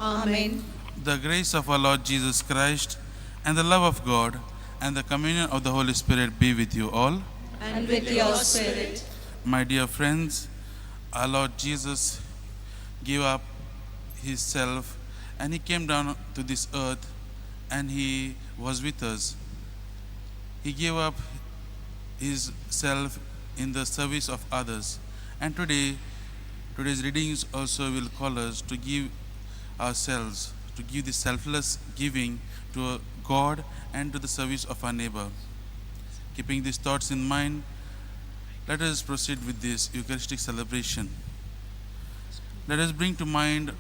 Amen. The grace of our Lord Jesus Christ and the love of God and the communion of the Holy Spirit be with you all. And with your spirit. My dear friends, our Lord Jesus gave up his self and he came down to this earth and he was with us. He gave up his self in the service of others. And today's readings also will call us to give ourselves, to give the selfless giving to God and to the service of our neighbor. Keeping these thoughts in mind, let us proceed with this Eucharistic celebration. Let us bring to mind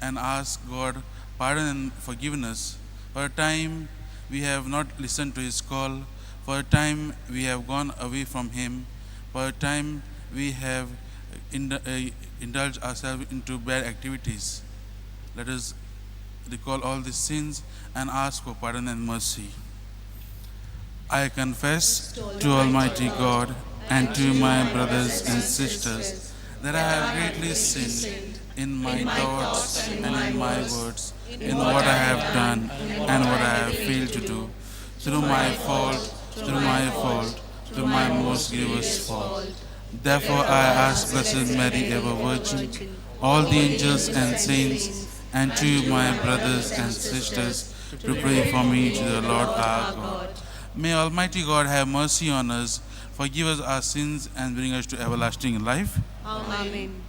and ask God pardon and forgiveness for a time we have not listened to his call, for a time we have gone away from him, for a time we have indulged ourselves into bad activities. Let us recall all these sins and ask for pardon and mercy. I confess to Almighty God and to my brothers and sisters that I have greatly sinned in my thoughts and in my words, in what I have done and what I have failed to do, through my fault, through my most grievous fault. Therefore I ask Blessed Mary, ever Virgin, all the angels and saints, and to you, my brothers and sisters, to pray for me to the Lord our God. May Almighty God have mercy on us, forgive us our sins, and bring us to everlasting life. Amen.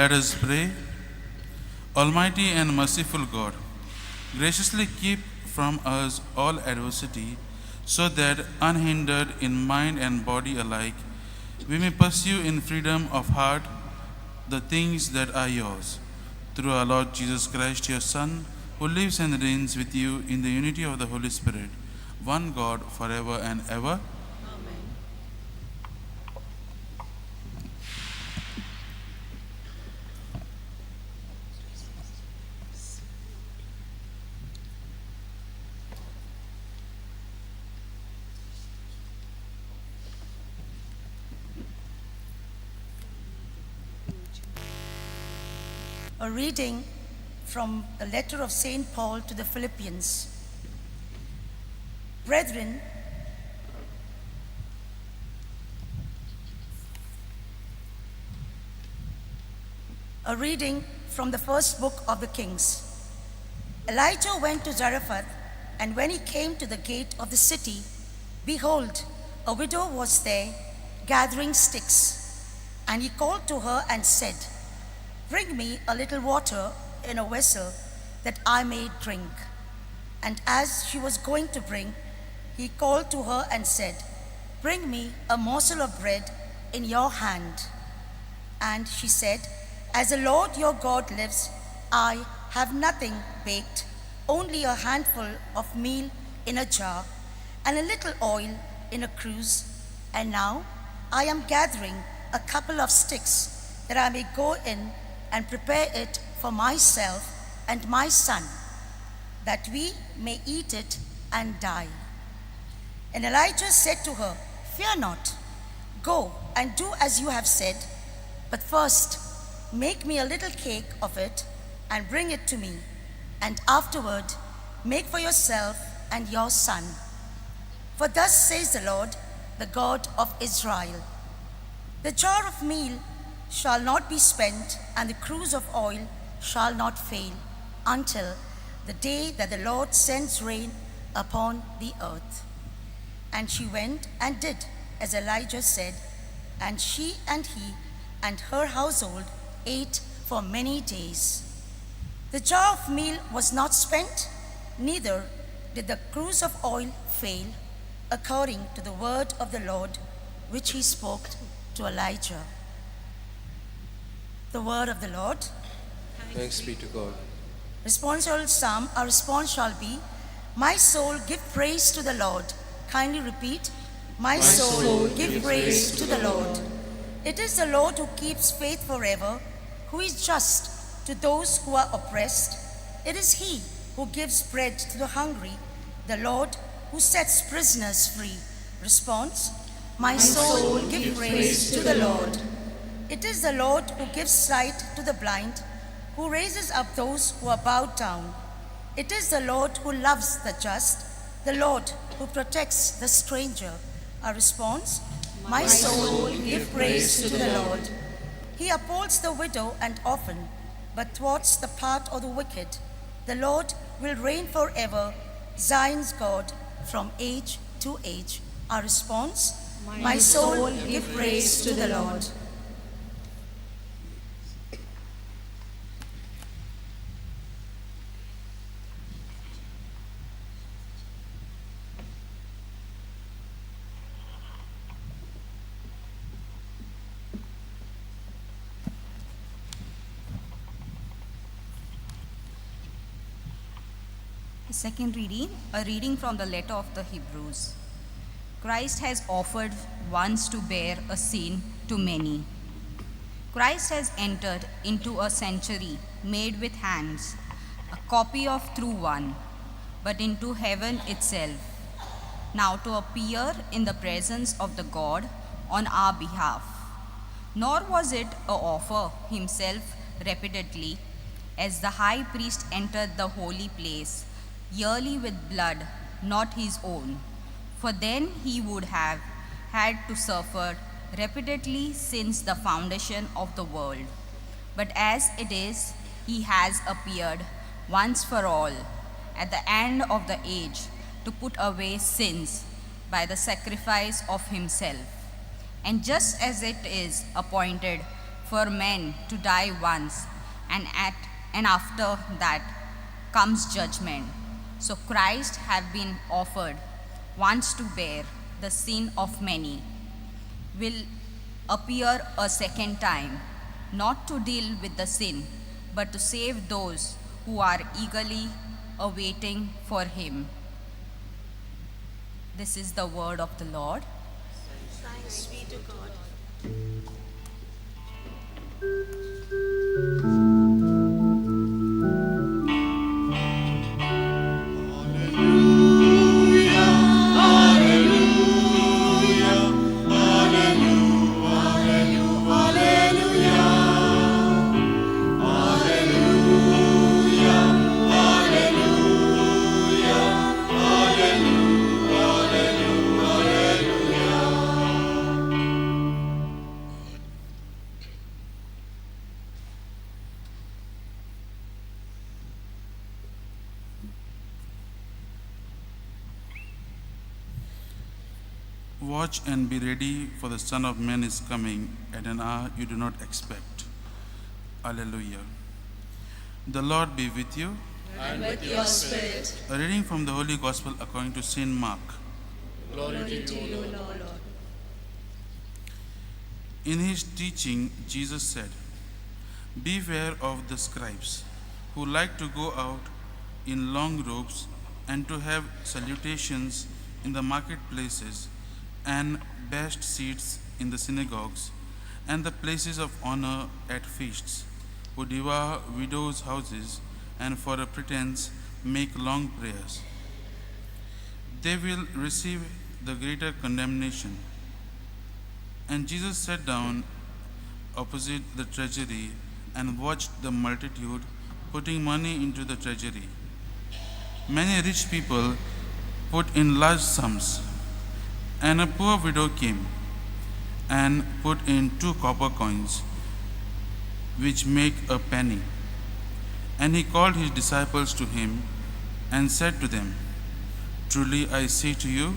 Let us pray. Almighty and merciful God, graciously keep from us all adversity, so that, unhindered in mind and body alike, we may pursue in freedom of heart the things that are yours. Through our Lord Jesus Christ, your Son, who lives and reigns with you in the unity of the Holy Spirit, one God, forever and ever. A reading from the letter of St. Paul to the Philippians. Brethren, a reading from the first book of the Kings. Elijah went to Zarephath, and when he came to the gate of the city, behold, a widow was there gathering sticks. And he called to her and said, "Bring me a little water in a vessel, that I may drink." And as she was going to bring, he called to her and said, "Bring me a morsel of bread in your hand." And she said, "As the Lord your God lives, I have nothing baked, only a handful of meal in a jar, and a little oil in a cruse. And now I am gathering a couple of sticks, that I may go in and prepare it for myself and my son, that we may eat it and die." And Elijah said to her, "Fear not, go and do as you have said, but first make me a little cake of it and bring it to me, and afterward make for yourself and your son. For thus says the Lord, the God of Israel, the jar of meal shall not be spent, and the cruse of oil shall not fail, until the day that the Lord sends rain upon the earth." And she went and did as Elijah said, and she and he and her household ate for many days. The jar of meal was not spent, neither did the cruse of oil fail, according to the word of the Lord, which he spoke to Elijah. The word of the Lord. Thanks be to God. Responsorial psalm, our response shall be, "My soul, give praise to the Lord." Kindly repeat, "My soul, give praise to the Lord." It is the Lord who keeps faith forever, who is just to those who are oppressed. It is he who gives bread to the hungry, the Lord who sets prisoners free. Response, "My soul, give praise to the Lord." It is the Lord who gives sight to the blind, who raises up those who are bowed down. It is the Lord who loves the just, the Lord who protects the stranger. A response, "My soul, give praise to the Lord." He upholds the widow and orphan, but thwarts the path of the wicked. The Lord will reign forever, Zion's God, from age to age. Our response, "My soul, give praise to the Lord." Second reading, a reading from the letter of the Hebrews. Christ has offered once to bear a sin to many. Christ has entered into a sanctuary made with hands, a copy of true one, but into heaven itself, now to appear in the presence of the God on our behalf. Nor was it a offer himself repeatedly, as the high priest entered the holy place, yearly with blood, not his own, for then he would have had to suffer repeatedly since the foundation of the world. But as it is, he has appeared once for all at the end of the age to put away sins by the sacrifice of himself. And just as it is appointed for men to die once, and after that comes judgment. So Christ have been offered once to bear the sin of many, will appear a second time, not to deal with the sin, but to save those who are eagerly awaiting for him. This is the word of the Lord. Thanks be to God. Watch and be ready, for the Son of Man is coming at an hour you do not expect. Alleluia. The Lord be with you. And with your spirit. A reading from the Holy Gospel according to Saint Mark. Glory to you, Lord. In his teaching, Jesus said, "Beware of the scribes, who like to go out in long robes and to have salutations in the marketplaces and best seats in the synagogues and the places of honor at feasts, who devour widows' houses and for a pretense make long prayers. They will receive the greater condemnation." And Jesus sat down opposite the treasury and watched the multitude putting money into the treasury. Many rich people put in large sums, and a poor widow came and put in 2 copper coins, which make a penny. And he called his disciples to him and said to them, "Truly I say to you,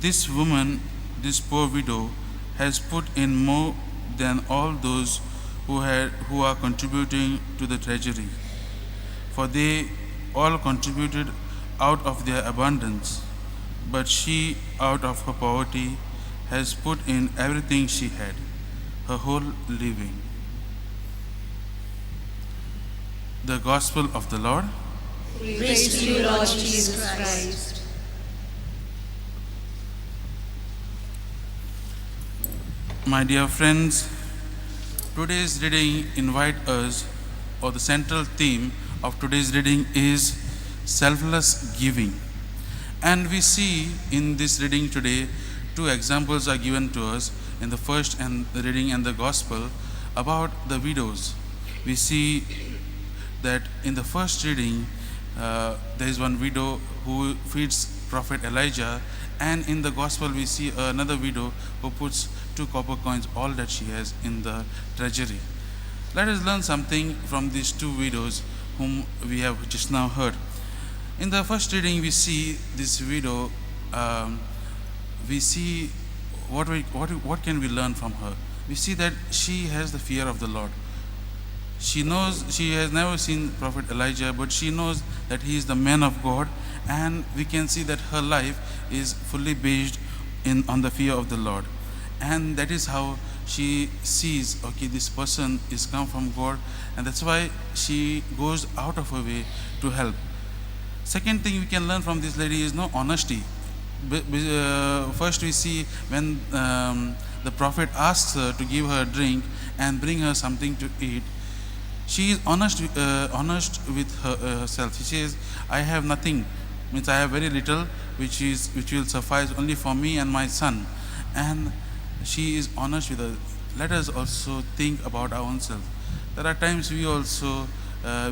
this woman, this poor widow, has put in more than all those who are contributing to the treasury. For they all contributed out of their abundance, but she, out of her poverty, has put in everything she had, her whole living." The Gospel of the Lord. Praise to you, Lord Jesus Christ. My dear friends, today's reading invite us, or the central theme of today's reading is selfless giving. And we see in this reading today, 2 examples are given to us in the first and the reading and the Gospel about the widows. We see that in the first reading, there is one widow who feeds Prophet Elijah, and in the Gospel we see another widow who puts 2 copper coins, all that she has, in the treasury. Let us learn something from these 2 widows whom we have just now heard. In the first reading, we see this widow. We see what can we learn from her? We see that she has the fear of the Lord. She knows, she has never seen Prophet Elijah, but she knows that he is the man of God, and we can see that her life is fully based on the fear of the Lord. And that is how she sees, okay, this person is come from God, and that's why she goes out of her way to help. Second thing we can learn from this lady is honesty. First we see when the prophet asks her to give her a drink and bring her something to eat, she is honest with herself. She says, "I have nothing," means I have very little, which will suffice only for me and my son. And she is honest with her. Let us also think about our own self. There are times we also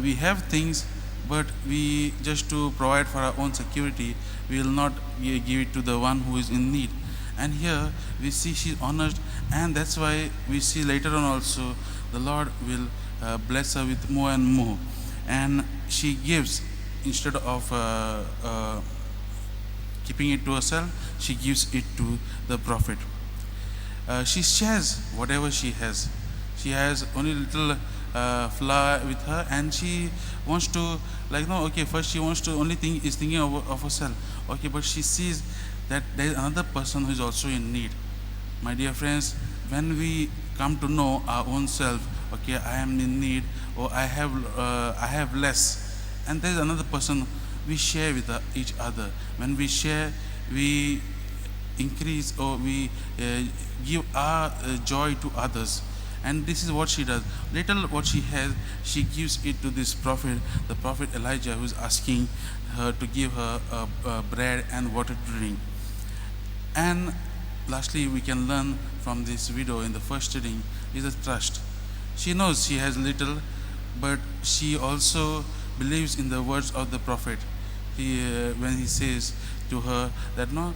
we have things, but we just to provide for our own security, we will not give it to the one who is in need. And here we see she is honest, and that's why we see later on also the Lord will bless her with more and more. And she gives, instead of keeping it to herself, she gives it to the prophet. She shares whatever she has. She has only little flour with her, and she wants to, like, no, okay, first she wants to only think is thinking of herself. Okay, but she sees that there is another person who is also in need. My dear friends, when we come to know our own self, okay, I am in need, or I have less, and there is another person, we share with each other. When we share, we increase, or we give our joy to others. And this is what she does. Little what she has, she gives it to this prophet, the prophet Elijah, who is asking her to give her bread and water to drink. And lastly, we can learn from this widow in the first reading is a trust. She knows she has little, but she also believes in the words of the prophet. When he says to her that, no,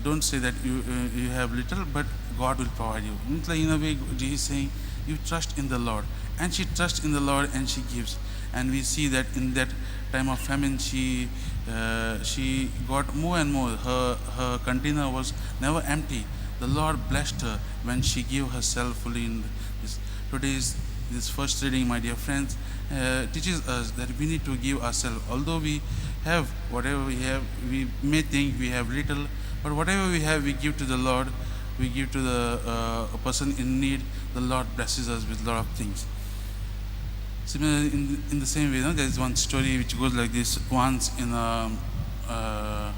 don't say that you have little, but God will provide you. It's like, in a way, he is saying, you trust in the Lord. And she trusts in the Lord, and she gives. And we see that in that time of famine, she got more and more. Her container was never empty. The Lord blessed her when she gave herself fully in this. Today's this first reading, my dear friends, teaches us that we need to give ourselves. Although we have whatever we have, we may think we have little, but whatever we have, we give to the Lord. We give to the a person in need. The Lord blesses us with a lot of things. Similarly, in the same way, there is one story which goes like this. Once in a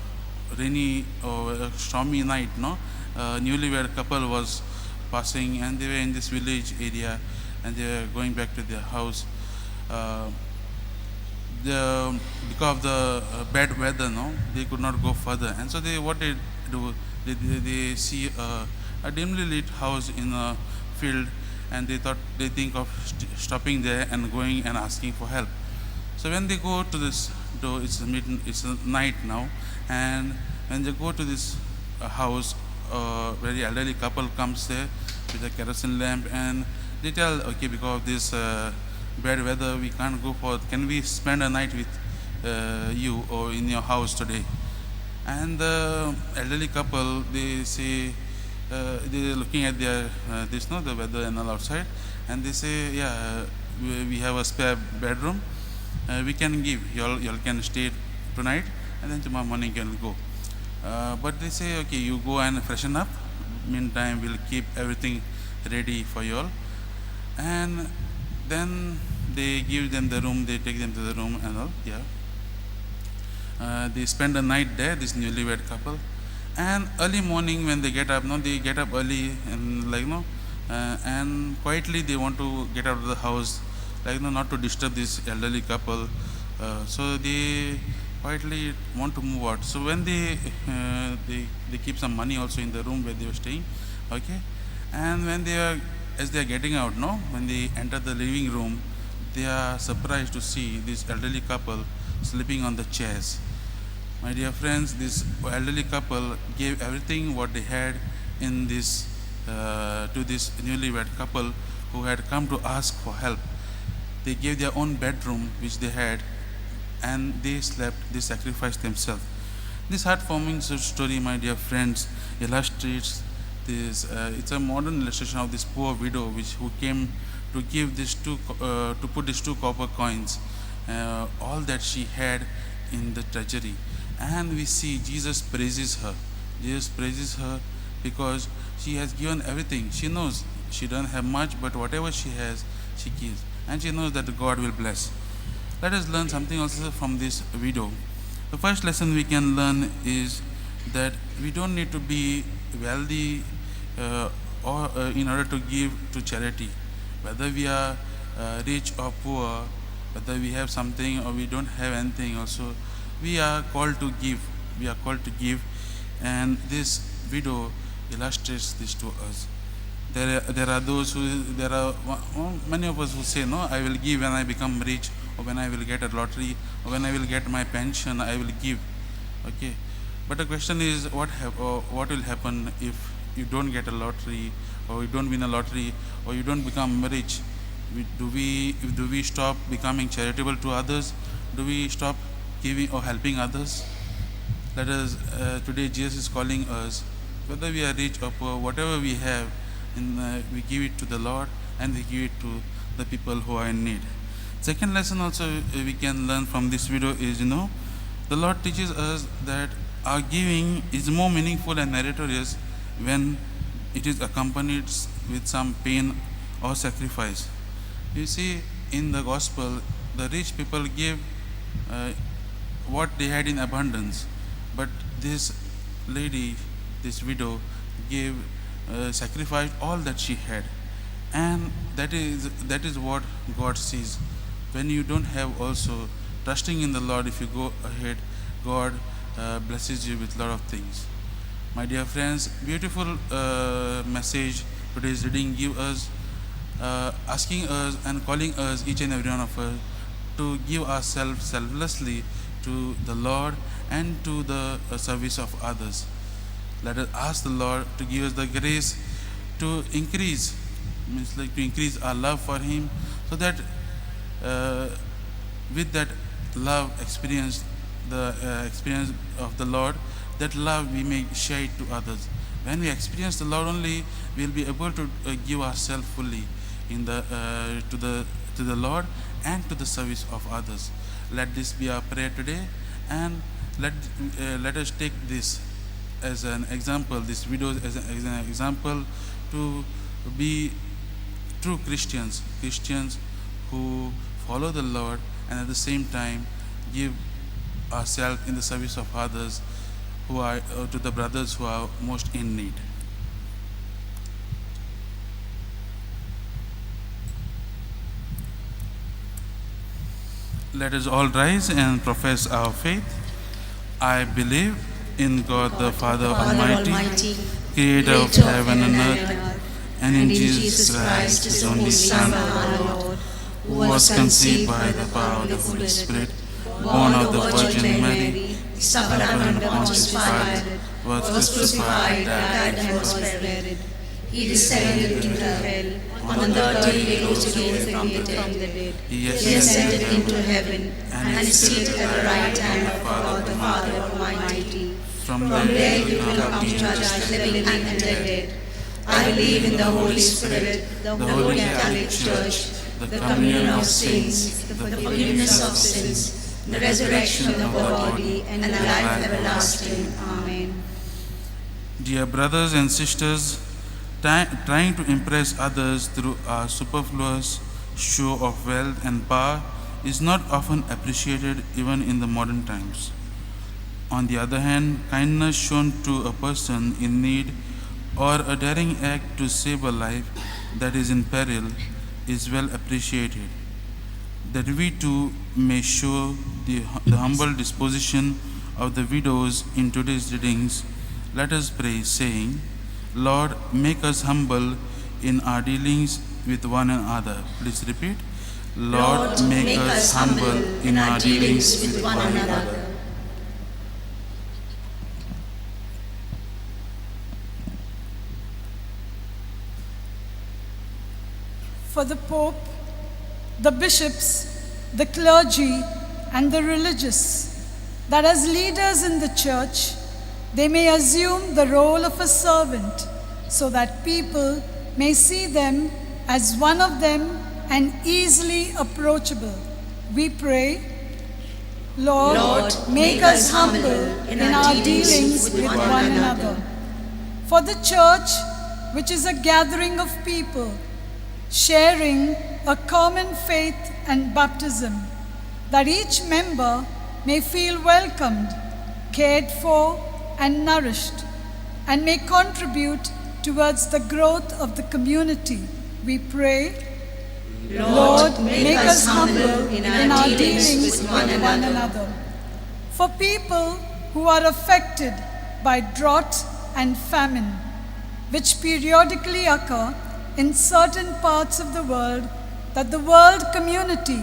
rainy or a stormy night, a newlywed couple was passing, and they were in this village area, and they were going back to their house. Because of the bad weather, they could not go further, and so what they do, they see a dimly lit house in a field, and they think of stopping there and going and asking for help. So when they go to this door, it's a night now, and when they go to this house, a very elderly couple comes there with a kerosene lamp, and they tell, okay, because of this bad weather, we can't go forth. Can we spend a night with you or in your house today? And the elderly couple, they say, they're looking at their the weather and all outside, and they say, yeah, we have a spare bedroom. We can give. Y'all can stay tonight, and then tomorrow morning you can go. But they say, okay, you go and freshen up. Meantime, we'll keep everything ready for y'all. And then they give them the room. They take them to the room and all. Yeah. They spend the night there, this newlywed couple. And early morning when they get up, they get up early and and quietly they want to get out of the house, not to disturb this elderly couple. So they quietly want to move out. So when they keep some money also in the room where they were staying, okay. And when as they are getting out, when they enter the living room, they are surprised to see this elderly couple sleeping on the chairs. My dear friends, this elderly couple gave everything what they had in this to this newlywed couple who had come to ask for help. They gave their own bedroom which they had, and they slept. They sacrificed themselves. This heartwarming story, my dear friends, illustrates this. It's a modern illustration of this poor widow who came to give to put these 2 copper coins, all that she had in the treasury. And we see Jesus praises her. Jesus praises her because she has given everything. She knows she doesn't have much, but whatever she has, she gives. And she knows that God will bless. Let us learn something also from this widow. The first lesson we can learn is that we don't need to be wealthy or in order to give to charity. Whether we are rich or poor, whether we have something or we don't have anything also, we are called to give. We are called to give, and this widow illustrates this to us. There are many of us who say, no, I will give when I become rich, or when I will get a lottery, or when I will get my pension, I will give. Okay, but the question is, what will happen if you don't get a lottery, or you don't win a lottery, or you don't become rich? Do we stop becoming charitable to others? Do we stop giving or helping others? Let us today Jesus is calling us, whether we are rich or poor, whatever we have, we give it to the Lord, and we give it to the people who are in need. Second lesson also we can learn from this video is, the Lord teaches us that our giving is more meaningful and meritorious when it is accompanied with some pain or sacrifice. You see, in the gospel, the rich people gave what they had in abundance, but this lady, this widow, gave sacrificed all that she had, and that is what God sees. When you don't have also trusting in the Lord, if you go ahead, God blesses you with a lot of things. My dear friends, beautiful message today's reading give us, asking us and calling us, each and every one of us, to give ourselves selflessly to the Lord and to the service of others. Let us ask the Lord to give us the grace to increase, to increase our love for Him, so that with that love experience, the experience of the Lord, that love we may share it to others. When we experience the Lord only, we will be able to give ourselves fully in the to the Lord and to the service of others. Let this be our prayer today, and let us take this as an example, this video as an example, to be true Christians who follow the Lord and at the same time give ourselves in the service of others, who are to the brothers who are most in need. Let us all rise and profess our faith. I believe in God the Father Almighty, creator of heaven and earth, and in Jesus Christ, His only Son, our Lord, who was conceived by the power of the Holy Spirit, born of the Virgin Mary, suffered under Pontius Pilate, was crucified, died, and was buried. He descended into hell. On the third day He rose again from the dead. He ascended into heaven and is seated at the right hand of God the Father Almighty. From there He will come to judge the living and the dead. I believe in the Holy Spirit, the Holy Catholic Church, the communion of saints, the forgiveness of sins, the resurrection of the body, and the life everlasting. Amen. Dear brothers and sisters, trying to impress others through our superfluous show of wealth and power is not often appreciated even in the modern times. On the other hand, kindness shown to a person in need or a daring act to save a life that is in peril is well appreciated. That we too may show the humble disposition of the widows in today's readings, let us pray, saying, Lord, make us humble in our dealings with one another. Please repeat. Lord, make us humble in our dealings with one another. For the Pope, the bishops, the clergy, and the religious, that as leaders in the Church, they may assume the role of a servant, so that people may see them as one of them and easily approachable. We pray, Lord, make us humble in our dealings with one another. For the Church, which is a gathering of people, sharing a common faith and baptism, that each member may feel welcomed, cared for, and nourished, and may contribute towards the growth of the community. We pray, Lord, make us humble in our dealings with one another. For people who are affected by drought and famine, which periodically occur in certain parts of the world, that the world community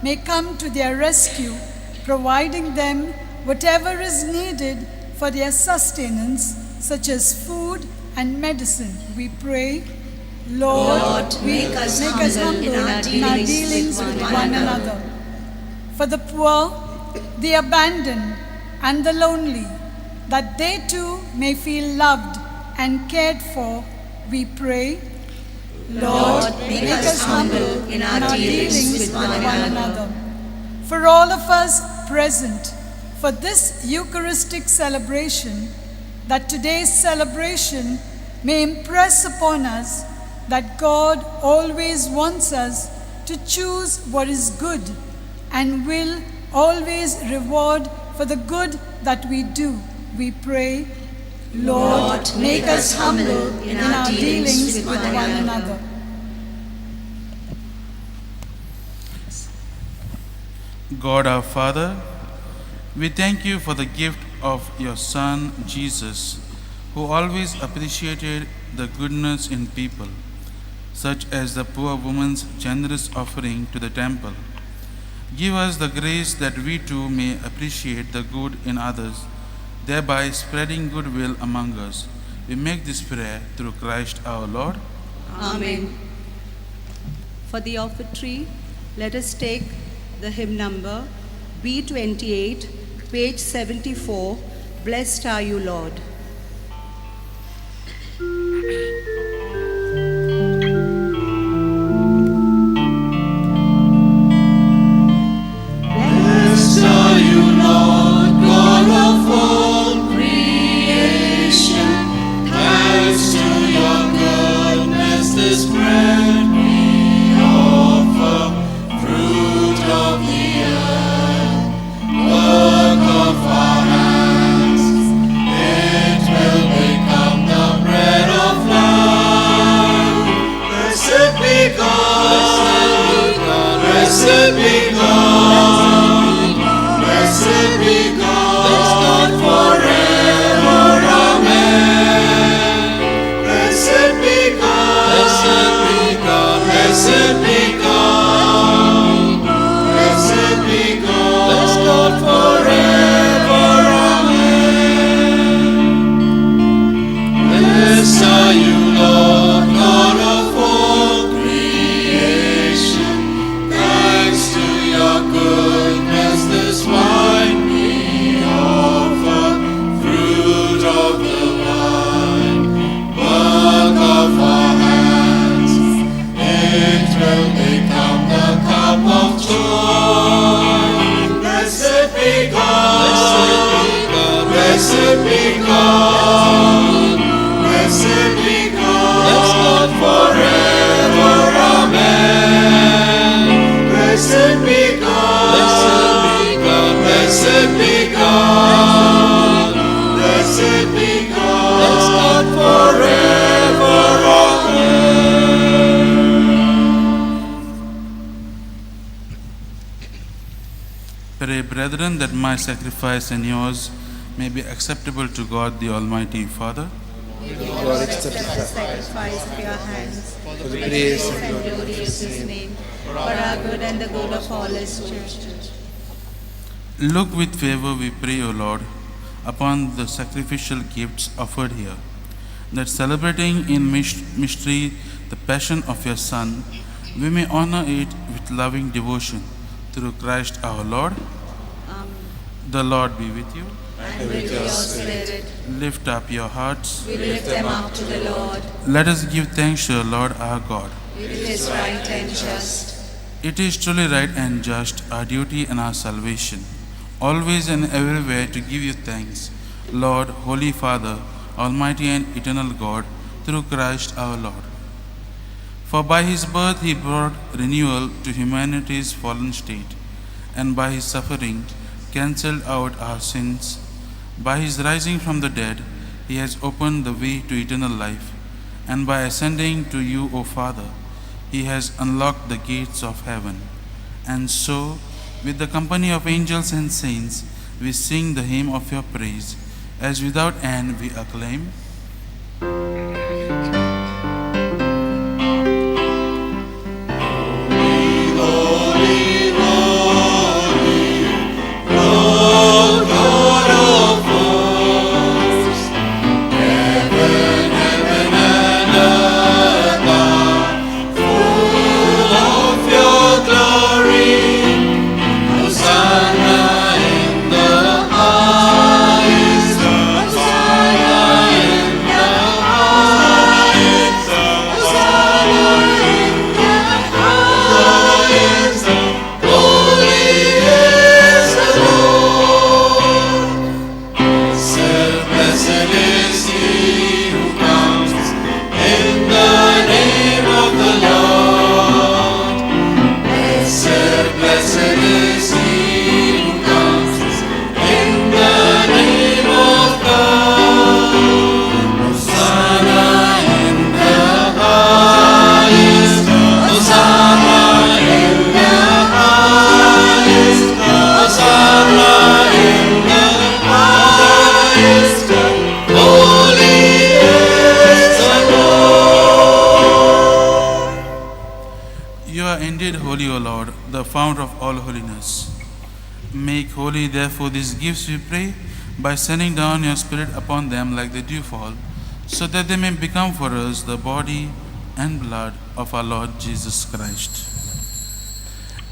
may come to their rescue, providing them whatever is needed for their sustenance, such as food and medicine. We pray, Lord, make us humble in our dealings with one another. For the poor, the abandoned, and the lonely, that they too may feel loved and cared for, we pray, Lord, make us humble in our dealings with one another. For all of us present for this Eucharistic celebration, that today's celebration may impress upon us that God always wants us to choose what is good and will always reward for the good that we do. We pray, Lord, make us humble in our dealings with one another. God our Father, we thank you for the gift of your Son, Jesus, who always appreciated the goodness in people, such as the poor woman's generous offering to the temple. Give us the grace that we too may appreciate the good in others, thereby spreading goodwill among us. We make this prayer through Christ our Lord. Amen. For the offertory, let us take the hymn number B28, page 74, Blessed Are You, Lord. Blessed are you, Lord, God of all creation. Thanks to your goodness, this bread we offer, fruit of the earth, work of our hands. It will become the bread of life. Blessed be God, blessed be God, blessed be God forever. Amen. Blessed be God, blessed be God, blessed be God, blessed be God, bless God forever. Amen. Blessed are you, Lord, God of all creation. Thanks to your goodness, this wine we offer, fruit of the vine, work of our hands. It will become the cup of joy. Blessed be God, blessed be God, blessed be God, bless God forever. Amen. Blessed be God, blessed be God, blessed be God, blessed be God, bless God forever. Amen. Pray, brethren, that my sacrifice and yours may be acceptable to God the Almighty Father. God accept the Sacrifice of your hands, for the praise and and glory of glorious His His name. name, for our good and the good of all His church. Look with favor, we pray, O Lord, upon the sacrificial gifts offered here, that celebrating in mystery the passion of your Son, we may honor it with loving devotion through Christ our Lord. Amen. The Lord be with you. And with your spirit, Lift up your hearts. we lift them up to the Lord. Let us give thanks to the Lord our God. It is right and just. It is truly right and just, our duty and our salvation, always and everywhere to give you thanks, Lord, Holy Father, Almighty and eternal God, through Christ our Lord. For by his birth he brought renewal to humanity's fallen state, and by his suffering cancelled out our sins. By his rising from the dead, he has opened the way to eternal life, and by ascending to you, O Father, he has unlocked the gates of heaven. And so, with the company of angels and saints, we sing the hymn of your praise, as without end we acclaim. Hosanna in the highest. fount of all holiness. Make holy, therefore, these gifts, we pray, by sending down your Spirit upon them like the dewfall, so that they may become for us the body and blood of our Lord Jesus Christ.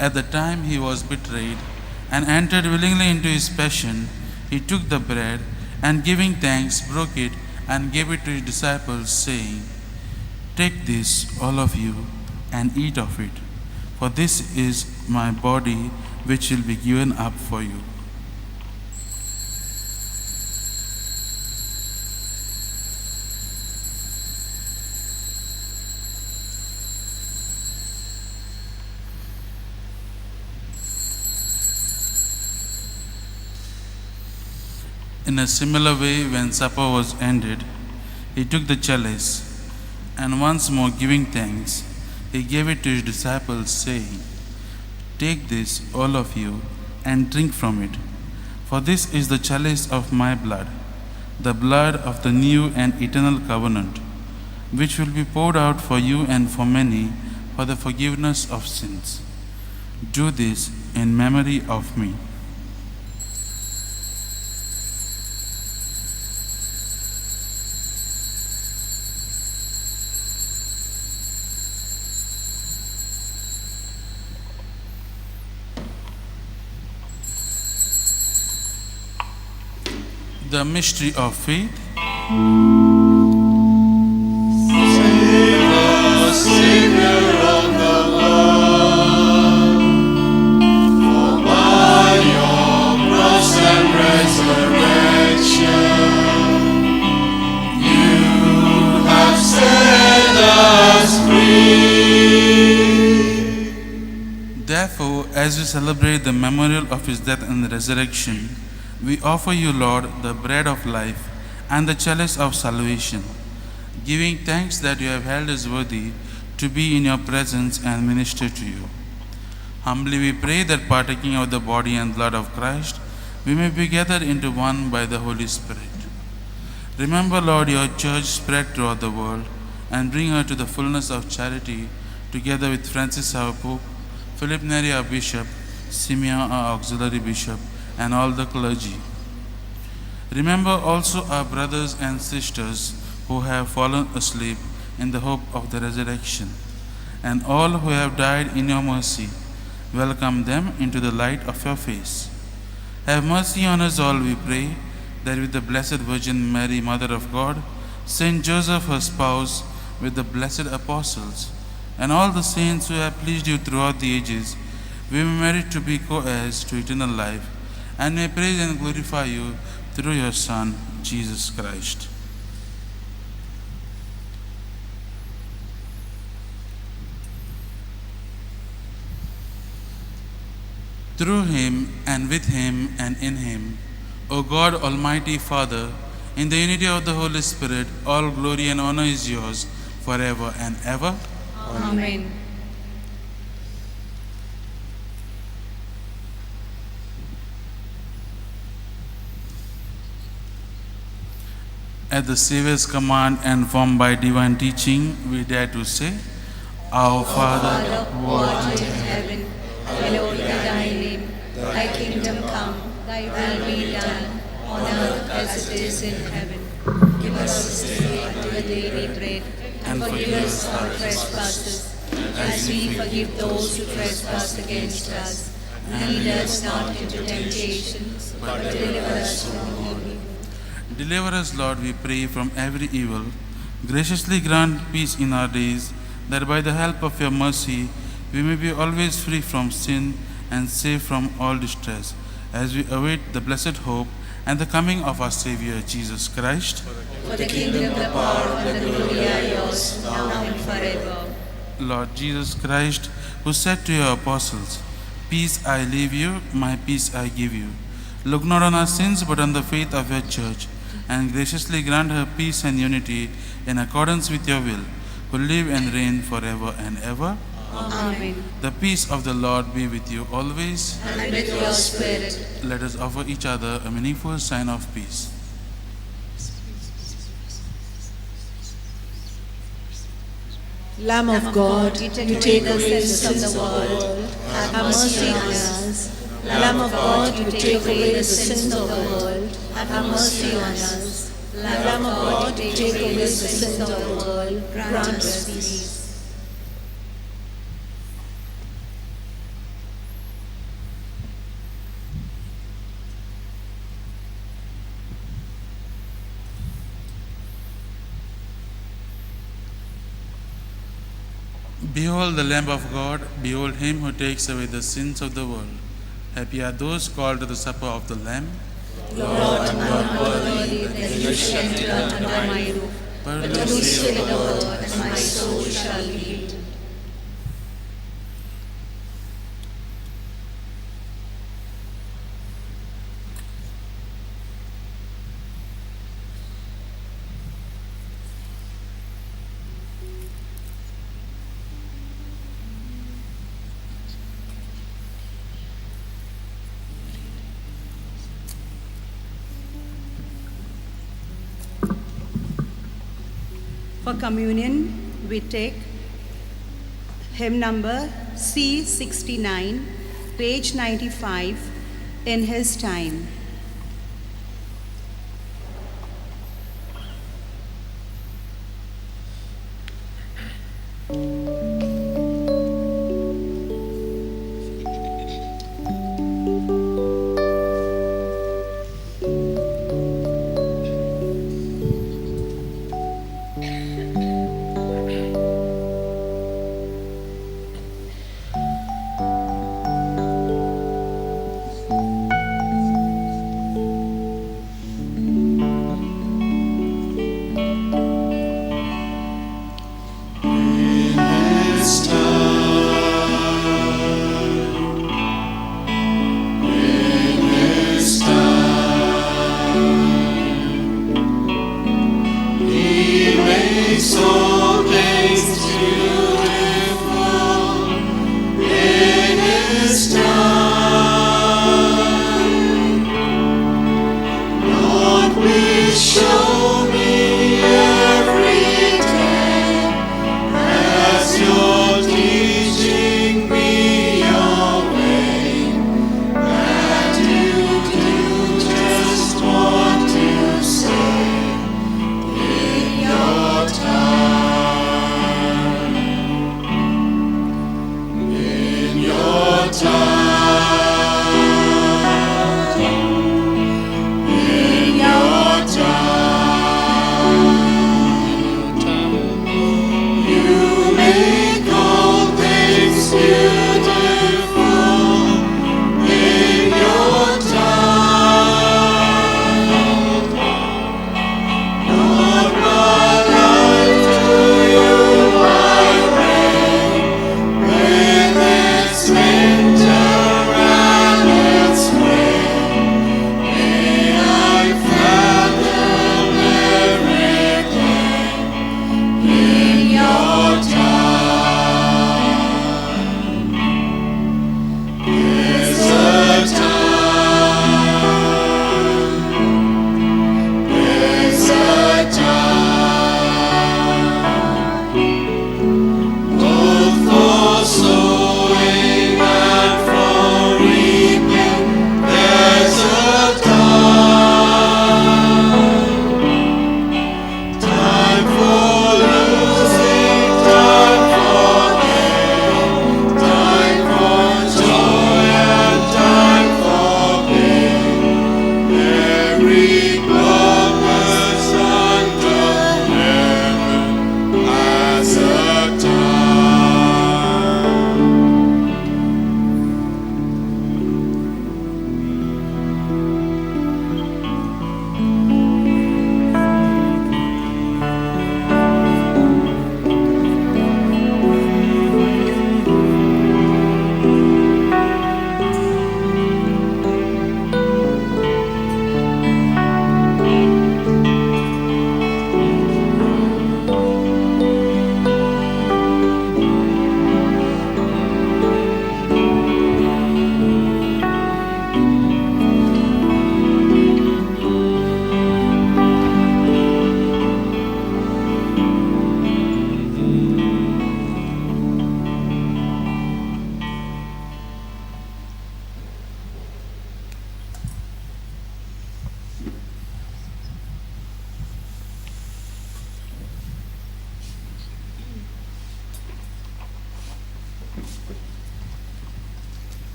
At the time he was betrayed and entered willingly into his passion, he took the bread and, giving thanks, broke it and gave it to his disciples, saying, "Take this, all of you, and eat of it, for this is my body, which will be given up for you." In a similar way, when supper was ended, he took the chalice, and once more giving thanks, he gave it to his disciples, saying, "Take this, all of you, and drink from it, for this is the chalice of my blood, the blood of the new and eternal covenant, which will be poured out for you and for many for the forgiveness of sins. Do this in memory of me." The mystery of faith. Savior of the world, for by your cross and resurrection, you have set us free. Therefore, as we celebrate the memorial of his death and resurrection, we offer you, Lord, the bread of life and the chalice of salvation, giving thanks that you have held us worthy to be in your presence and minister to you. Humbly we pray that, partaking of the body and blood of Christ, we may be gathered into one by the Holy Spirit. Remember, Lord, your church spread throughout the world, and bring her to the fullness of charity, together with Francis our Pope, Philip Neri our Bishop, Simeon our Auxiliary Bishop, and all the clergy. Remember also our brothers and sisters who have fallen asleep in the hope of the resurrection, and all who have died in your mercy. Welcome them into the light of your face. Have mercy on us all, we pray, that with the Blessed Virgin Mary, Mother of God, Saint Joseph, her spouse, with the blessed apostles, and all the saints who have pleased you throughout the ages, we may merit to be co-heirs to eternal life, and may praise and glorify you through your Son, Jesus Christ. Through him, and with him, and in him, O God, Almighty Father, in the unity of the Holy Spirit, all glory and honor is yours forever and ever. Amen. At the Savior's command and formed by divine teaching, we dare to say, Our Father, who art in heaven, hallowed be thy name. Thy kingdom come, thy will be done, on earth as it is in heaven. Give us this day our daily bread, and forgive us our trespasses, as we forgive those who trespass against us. And lead us not into temptation, but deliver us from evil. Deliver us, Lord, we pray, from every evil. Graciously grant peace in our days, that by the help of your mercy we may be always free from sin and safe from all distress, as we await the blessed hope and the coming of our Savior, Jesus Christ. For the kingdom, the power, and the glory are yours, now and forever. Lord Jesus Christ, who said to your apostles, Peace I leave you, my peace I give you. Look not on our sins, but on the faith of your church, and graciously grant her peace and unity in accordance with your will, who live and reign forever and ever. Amen. The peace of the Lord be with you always. And with your spirit. Let us offer each other a meaningful sign of peace. Lamb of God, you you take away the sins of the world, have mercy on us. Lamb of God, you take away the sins of the world, have mercy on us. Lamb of God, you take away the sins of the world, grant us peace. Behold the Lamb of God, behold him who takes away the sins of the world. Happy are those called to the supper of the Lamb. Lord, I am not worthy that you should enter under my roof, but do say the word, and my soul shall live. For communion, we take hymn number C69, page 95, In His Time.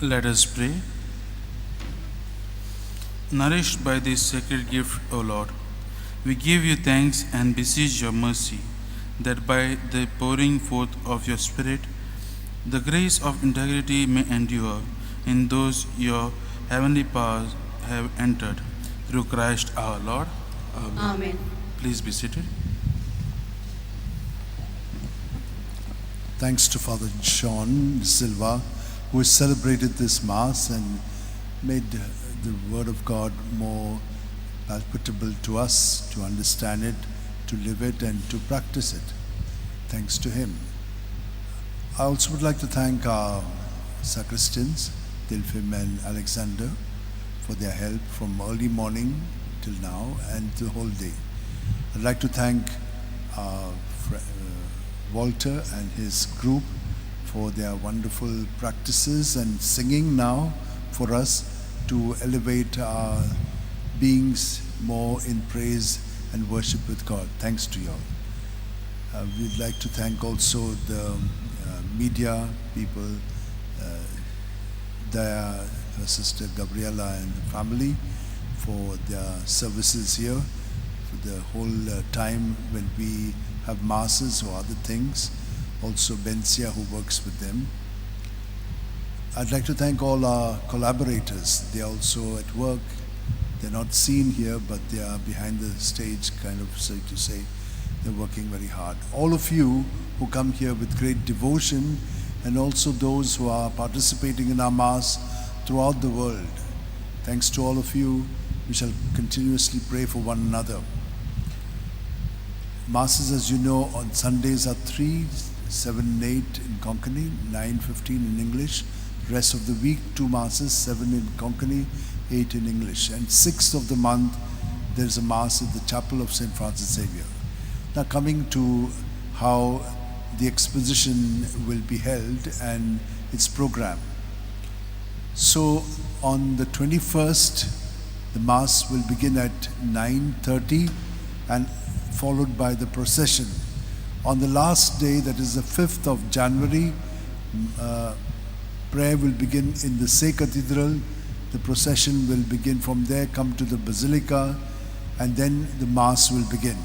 Let us pray. Nourished by this sacred gift, O Lord, we give you thanks and beseech your mercy, that by the pouring forth of your Spirit, the grace of integrity may endure in those your heavenly powers have entered, through Christ our Lord. Amen. Please be seated. Thanks to Father John Silva, who has celebrated this Mass and made the Word of God more palpable to us, to understand it, to live it, and to practice it. Thanks to him. I also would like to thank our sacristans, Dilfim and Alexander, for their help from early morning till now and the whole day. I'd like to thank Walter and his group for their wonderful practices and singing now for us to elevate our beings more in praise and worship with God. Thanks to you all. We'd like to thank also the media people, her sister Gabriela and the family, for their services here, for the whole time when we have masses or other things. Also Bencia, who works with them. I'd like to thank all our collaborators. They're also at work. They're not seen here, but they are behind the stage, kind of, so to say. They're working very hard. All of you who come here with great devotion, and also those who are participating in our Mass throughout the world. Thanks to all of you. We shall continuously pray for one another. Masses, as you know, on Sundays are 3, 7 and 8 in Konkani, 9:15 in English. The rest of the week, 2 Masses, 7 in Konkani, 8 in English. And 6th of the month, there is a Mass at the Chapel of St. Francis Xavier. Now coming to how the exposition will be held and its program. So on the 21st, the Mass will begin at 9:30 and followed by the procession. On the last day, that is the 5th of January, prayer will begin in the Say Cathedral. The procession will begin from there, come to the Basilica, and then the Mass will begin.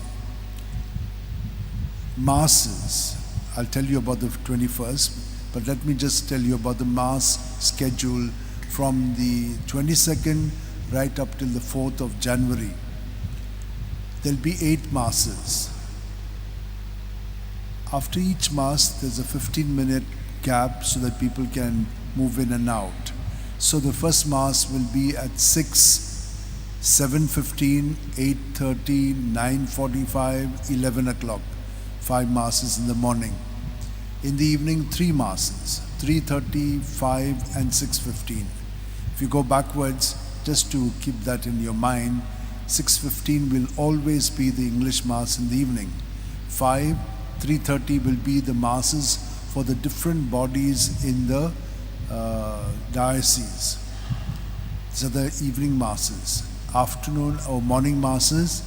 Masses, I'll tell you about the 21st, but let me just tell you about the Mass schedule from the 22nd right up till the 4th of January. There'll be 8 Masses. After each Mass, there's a 15-minute gap so that people can move in and out. So the first Mass will be at 6, 7:15, 8:30, 9:45, 11 o'clock. 5 Masses in the morning. In the evening, 3 Masses, 3:30, 5, and 6:15. If you go backwards, just to keep that in your mind, 6:15 will always be the English Mass in the evening. 5, 3:30 will be the Masses for the different bodies in the diocese. These are the evening Masses. Afternoon or morning Masses,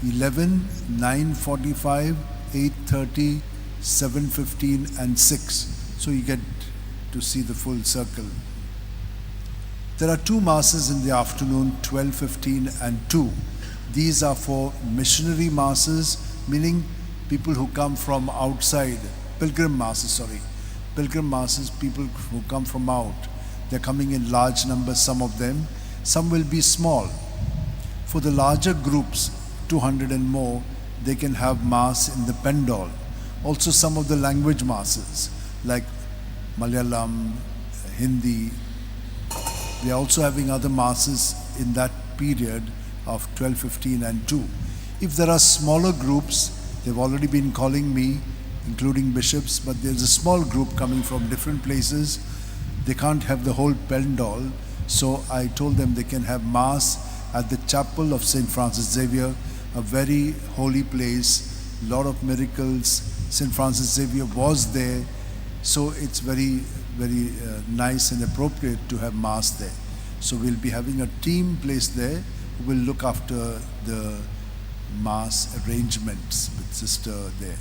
11, 9:45, 8:30, 7:15, and 6. So you get to see the full circle. There are 2 Masses in the afternoon, 12:15 and 2. These are for missionary Masses, meaning people who come from outside, pilgrim Masses, people who come from out. They're coming in large numbers, some of them. Some will be small. For the larger groups, 200 and more, they can have Mass in the Pendol. Also some of the language Masses, like Malayalam, Hindi. We are also having other Masses in that period of 12:15 and 2. If there are smaller groups, they've already been calling me, including bishops, but there's a small group coming from different places. They can't have the whole Pendol, so I told them they can have Mass at the Chapel of St. Francis Xavier, a very holy place, a lot of miracles. St. Francis Xavier was there, so it's very, very nice and appropriate to have Mass there. So we'll be having a team placed there who will look after the Mass arrangements with Sister there.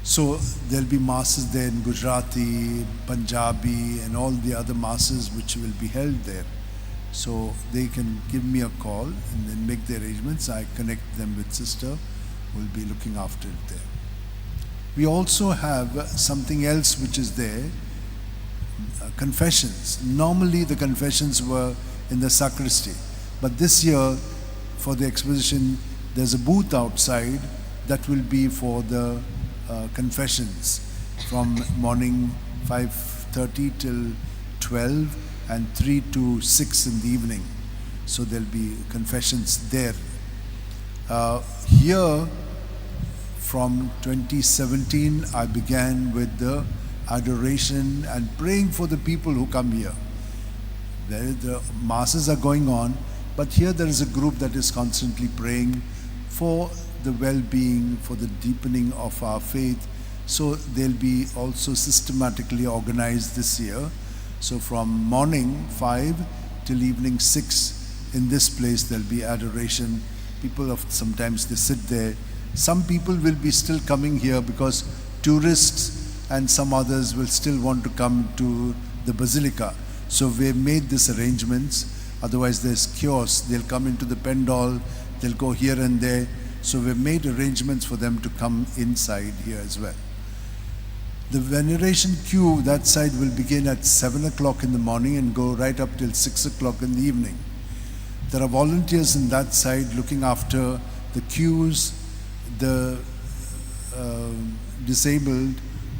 So there'll be masses there in Gujarati, Punjabi, and all the other masses which will be held there. So they can give me a call and then make the arrangements. I connect them with sister who will be looking after it there. We also have something else which is there, confessions. Normally the confessions were in the sacristy, but this year for the exposition there's a booth outside that will be for the confessions from morning 5:30 till 12 and 3 to 6 in the evening. So there'll be confessions there. Here from 2017 I began with the adoration and praying for the people who come here. The masses are going on, but here there is a group that is constantly praying for the well-being, for the deepening of our faith. So they'll be also systematically organized this year. So from morning 5 till evening 6 in this place there'll be adoration. People sometimes they sit there. Some people will be still coming here because tourists and some others will still want to come to the Basilica. So we've made these arrangements. Otherwise there's chaos. They'll come into the Pendol, they'll go here and there. So we've made arrangements for them to come inside here as well. The veneration queue that side will begin at 7 o'clock in the morning and go right up till 6 o'clock in the evening. There are volunteers in that side looking after the queues, the disabled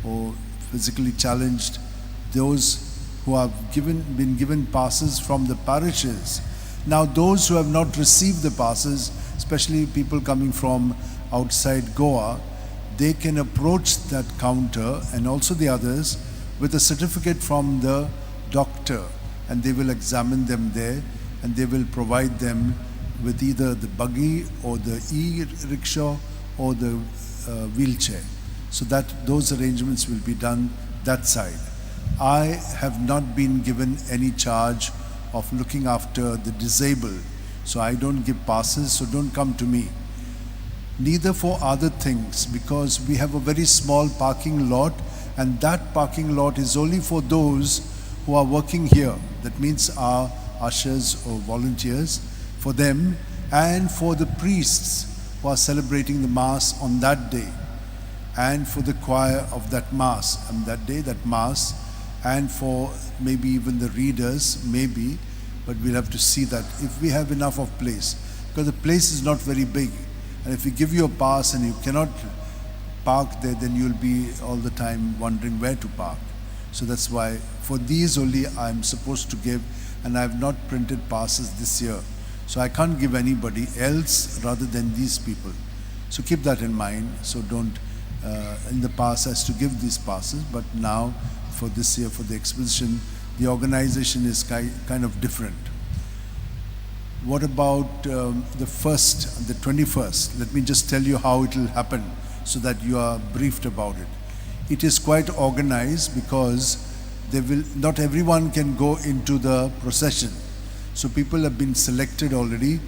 or physically challenged, those who have been given passes from the parishes. Now those who have not received the passes, especially people coming from outside Goa, they can approach that counter and also the others with a certificate from the doctor, and they will examine them there and they will provide them with either the buggy or the e-rickshaw or the wheelchair. So that those arrangements will be done that side. I have not been given any charge of looking after the disabled, so I don't give passes, so don't come to me. Neither for other things, because we have a very small parking lot, and that parking lot is only for those who are working here. That means our ushers or volunteers, for them, and for the priests who are celebrating the Mass on that day, and for the choir of that Mass on that day, that Mass, and for maybe even the readers, maybe, but we'll have to see that if we have enough of place, because the place is not very big, and if we give you a pass and you cannot park there, then you'll be all the time wondering where to park. So that's why for these only I'm supposed to give, and I have not printed passes this year. So I can't give anybody else rather than these people. So keep that in mind. So don't, in the past I used to give these passes, but now for this year, for the exposition, the organization is kind of different. What about the 21st? Let me just tell you how it will happen so that you are briefed about it. It is quite organized because not everyone can go into the procession. So people have been selected already.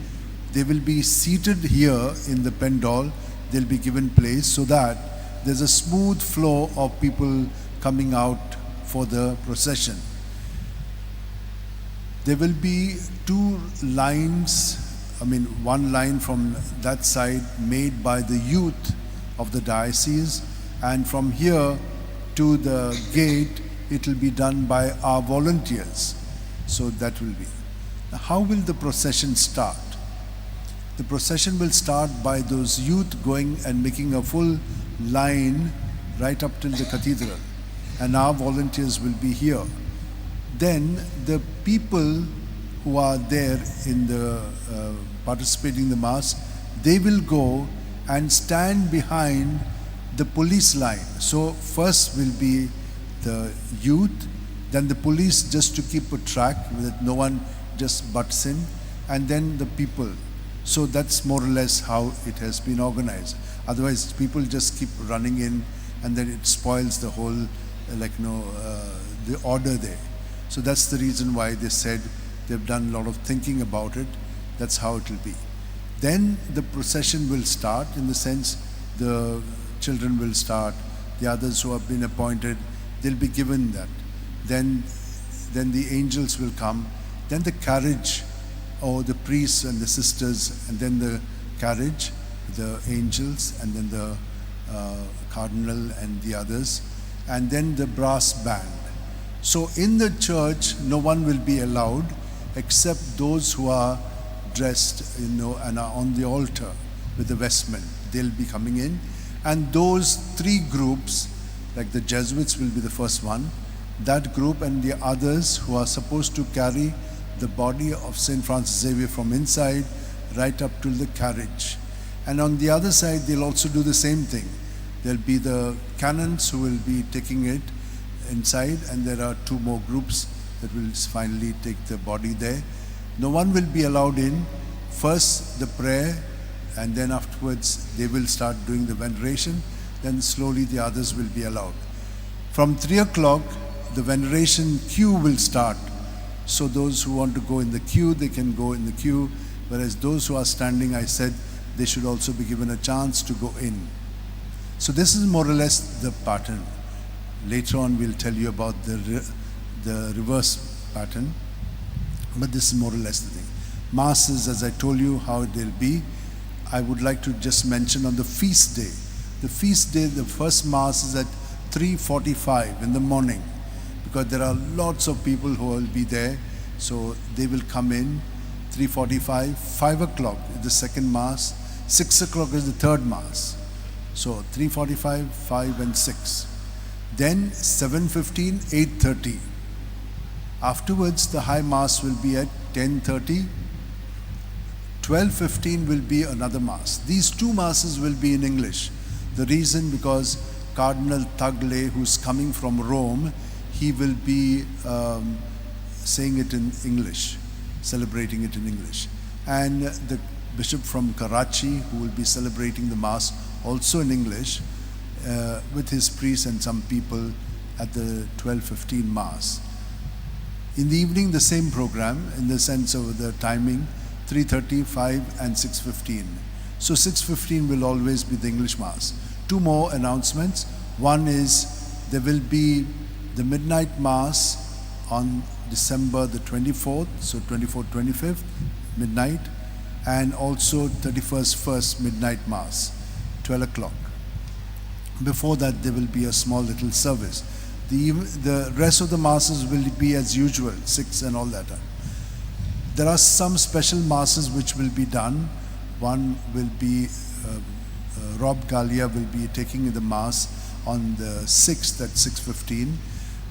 They will be seated here in the Pendol. They'll be given place so that there's a smooth flow of people coming out for the procession. There will be two lines, one line from that side made by the youth of the diocese, and from here to the gate it will be done by our volunteers. So that will be. Now, how will the procession start? The procession will start by those youth going and making a full line right up till the cathedral, and our volunteers will be here. Then the people who are there in the participating in the Mass, they will go and stand behind the police line. So first will be the youth, then the police, just to keep a track that no one just butts in, and then the people. So that's more or less how it has been organized. Otherwise people just keep running in, and then it spoils the whole the order there. So that's the reason why they said they've done a lot of thinking about it. That's how it will be. Then the procession will start, in the sense the children will start the others who have been appointed, they'll be given that. Then the angels will come. Then the carriage, or the priests and the sisters, and then the carriage, the angels, and then the cardinal and the others, and then the brass band. So in the church, no one will be allowed except those who are dressed, and are on the altar with the vestment. They'll be coming in. And those three groups, like the Jesuits will be the first one, that group and the others who are supposed to carry the body of St. Francis Xavier from inside right up to the carriage. And on the other side, they'll also do the same thing. There'll be the canons who will be taking it inside, and there are two more groups that will finally take the body there. No one will be allowed in. First the prayer, and then afterwards they will start doing the veneration. Then slowly the others will be allowed. From 3 o'clock, the veneration queue will start. So those who want to go in the queue, they can go in the queue. Whereas those who are standing, I said, they should also be given a chance to go in. So this is more or less the pattern. Later on, we'll tell you about the reverse pattern. But this is more or less the thing. Masses, as I told you, how they'll be. I would like to just mention on the feast day. The feast day, the first Mass is at 3:45 in the morning, because there are lots of people who will be there. So they will come in 3:45, 5 o'clock is the second Mass, 6 o'clock is the third Mass. So 3:45, 5 and 6. Then 7:15, 8:30. Afterwards, the High Mass will be at 10:30. 12:15 will be another Mass. These two Masses will be in English. The reason, because Cardinal Tagle, who's coming from Rome, he will be saying it in English, celebrating it in English. And the Bishop from Karachi, who will be celebrating the Mass also in English, with his priests and some people at the 12:15 Mass. In the evening, the same program in the sense of the timing, 3:30, 5 and 6:15. So 6:15 will always be the English Mass. Two more announcements. One is there will be the midnight Mass on December the 24th, so 24th, 25th, midnight, and also 31st, 1st midnight Mass, 12 o'clock. Before that, there will be a small little service. The rest of the Masses will be as usual, 6 and all that. There are some special Masses which will be done. One will be, Rob Gallia will be taking the Mass on the 6th at 6:15.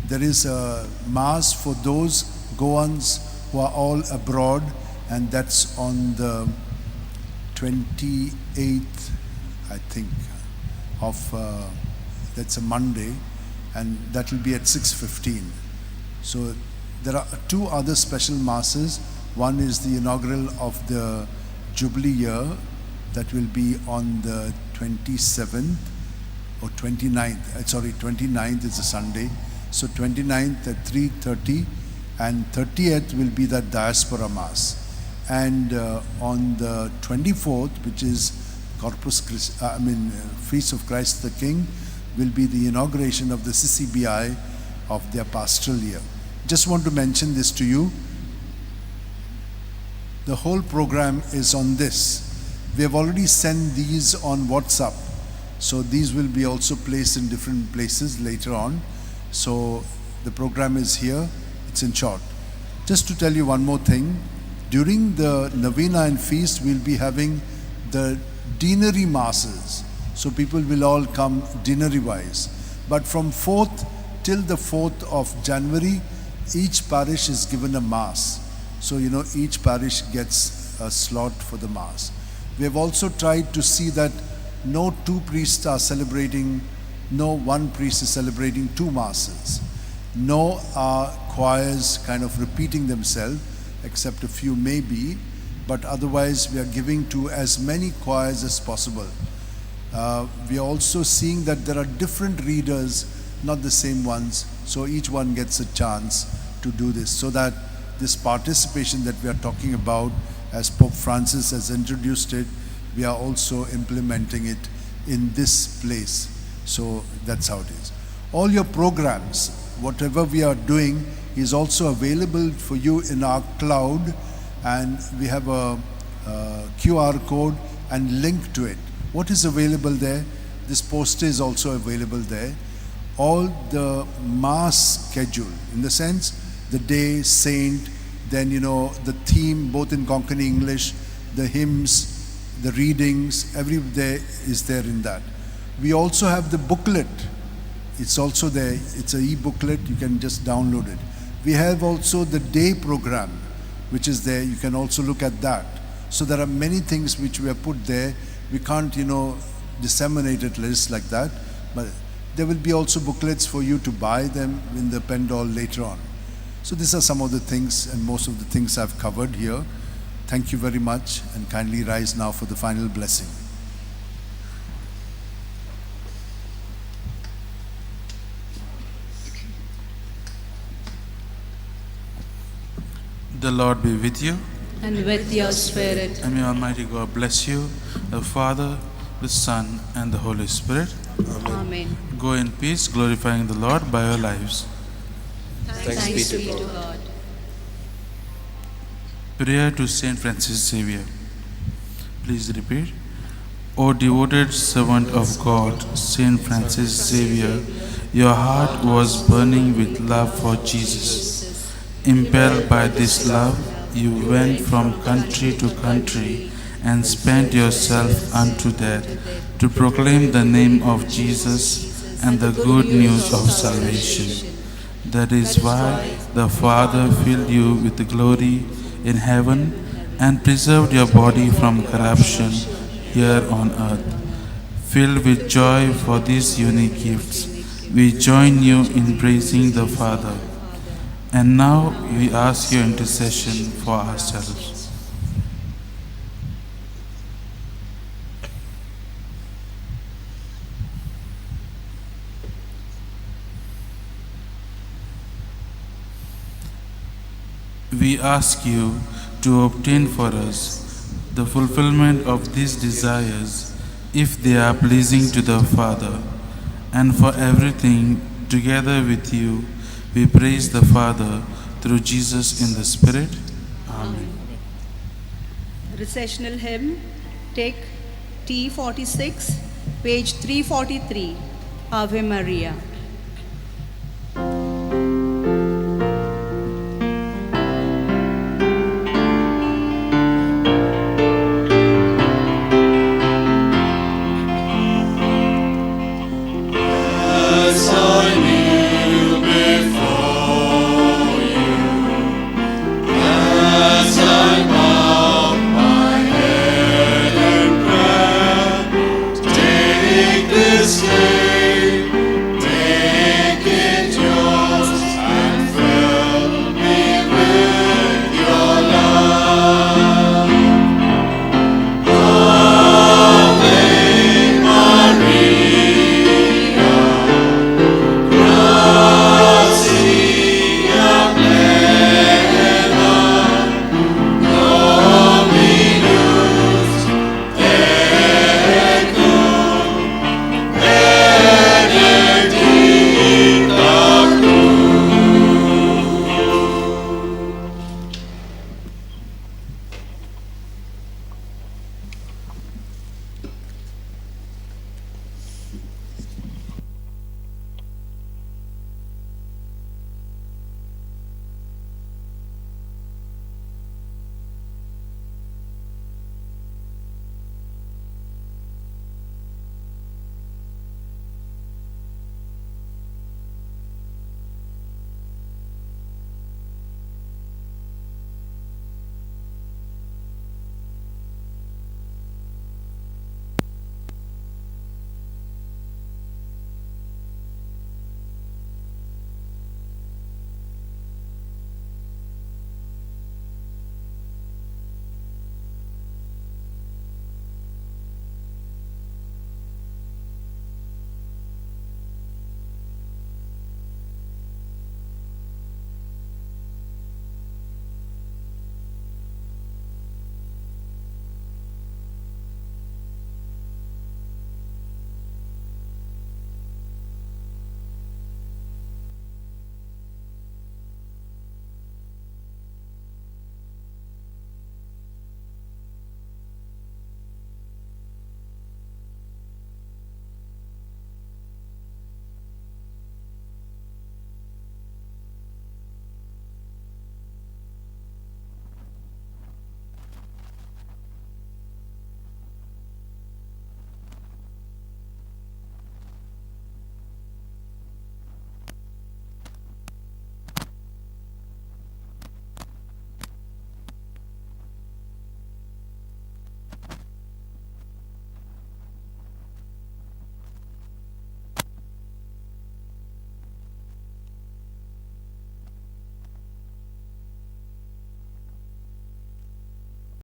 There is a Mass for those Goans who are all abroad, and that's on the 28th, I think, of, that's a Monday, and that will be at 6:15. So there are two other special Masses. One is the inaugural of the Jubilee year, that will be on the 27th or 29th. 29th is a Sunday. So 29th at 3:30, and 30th will be the Diaspora Mass. And on the 24th, which is Feast of Christ the King, will be the inauguration of the CCBI of their pastoral year. Just want to mention this to you. The whole program is on this. We have already sent these on WhatsApp. So these will be also placed in different places later on. So the program is here. It's in short. Just to tell you one more thing. During the Novena and Feast, we'll be having the deanery Masses. So people will all come deanery-wise. But from 4th till the 4th of January, each parish is given a Mass. So, each parish gets a slot for the Mass. We have also tried to see that no two priests are celebrating, no one priest is celebrating two Masses. No choirs kind of repeating themselves, except a few maybe, but otherwise we are giving to as many choirs as possible. We are also seeing that there are different readers, not the same ones, so each one gets a chance to do this, so that this participation that we are talking about, as Pope Francis has introduced it, we are also implementing it in this place. So that's how it is. All your programs, whatever we are doing, is also available for you in our cloud, and we have a QR code and link to it. What is available there? This poster is also available there. All the mass schedule, in the sense, the day, saint, then the theme, both in Konkani English, the hymns, the readings, every day is there in that. We also have the booklet. It's also there. It's an e-booklet. You can just download it. We have also the day program, which is there. You can also look at that. So there are many things which we have put there. We can't, disseminate it list like that. But there will be also booklets for you to buy them in the Pendol later on. So these are some of the things, and most of the things I've covered here. Thank you very much, and kindly rise now for the final blessing. The Lord be with you. And with your spirit. And may Almighty God bless you, the Father, the Son, and the Holy Spirit. Amen. Go in peace, glorifying the Lord by your lives. Thanks be to God. God. Prayer to Saint Francis Xavier. Please repeat. O devoted servant of God, Saint Francis Xavier, your heart was burning with love for Jesus. Impelled by this love, you went from country to country and spent yourself unto death to proclaim the name of Jesus and the good news of salvation. That is why the Father filled you with the glory in heaven and preserved your body from corruption here on earth. Filled with joy for these unique gifts, we join you in praising the Father. And now we ask your intercession for ourselves. We ask you to obtain for us the fulfillment of these desires, if they are pleasing to the Father. And for everything, together with you, we praise the Father through Jesus in the Spirit. Amen. Recessional hymn, take T46, page 343, Ave Maria.